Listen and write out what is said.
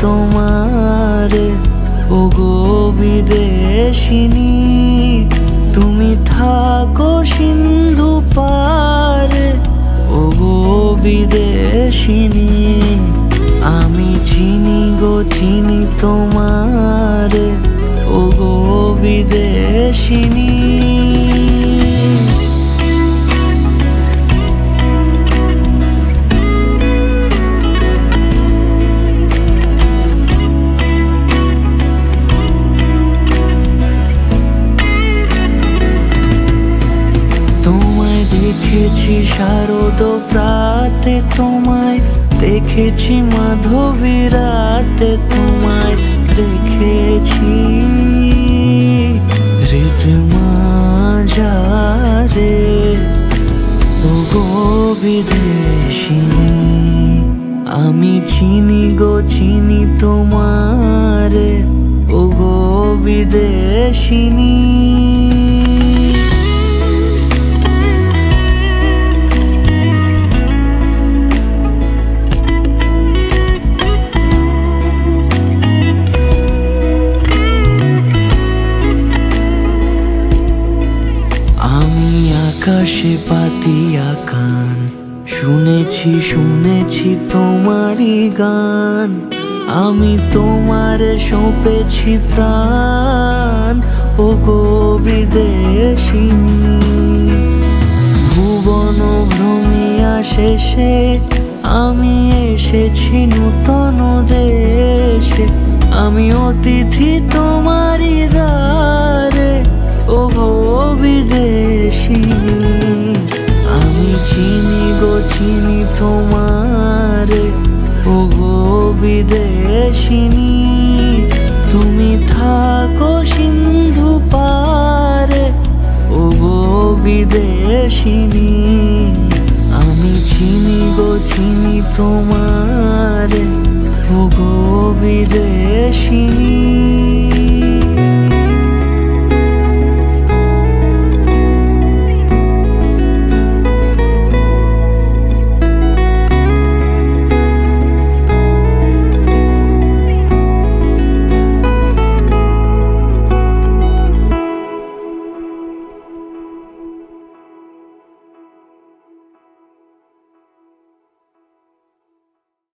তোমারে ওগো বিদেশিনী। তুমি থাকো সিন্ধু পারে ওগো বিদেশিনী। আমি চিনি গো চিনি তোমারে ওগো বিদেশিনী। তোমায় দেখেছি শারদ প্রাতে, তোমায় দেখেছি মাধবী রাতে, তোমায় দেখেছি হৃদ মাঝারে ওগো বিদেশিনী। আমি চিনি গো চিনি তোমারে ওগো বিদেশিনী। আকাশে পাতিয়া কান শুনেছি শুনেছি তোমারই গান। আমি তোমারে সঁপেছি প্রাণ ওগো বিদেশিনী। ভুবন ভ্রমিয়া শেষে আমি এসেছি নূতন দেশে। আমি অতিথি তোমারই দ্বারে ওগো বিদেশিনী। আমি চিনি গো চিনি তোমারে ওগো বিদেশিনী। তুমি থাকো সিন্ধু পারে ওগো বিদেশিনী। আমি চিনি গো চিনি তোমারে ওগো বিদেশিনী।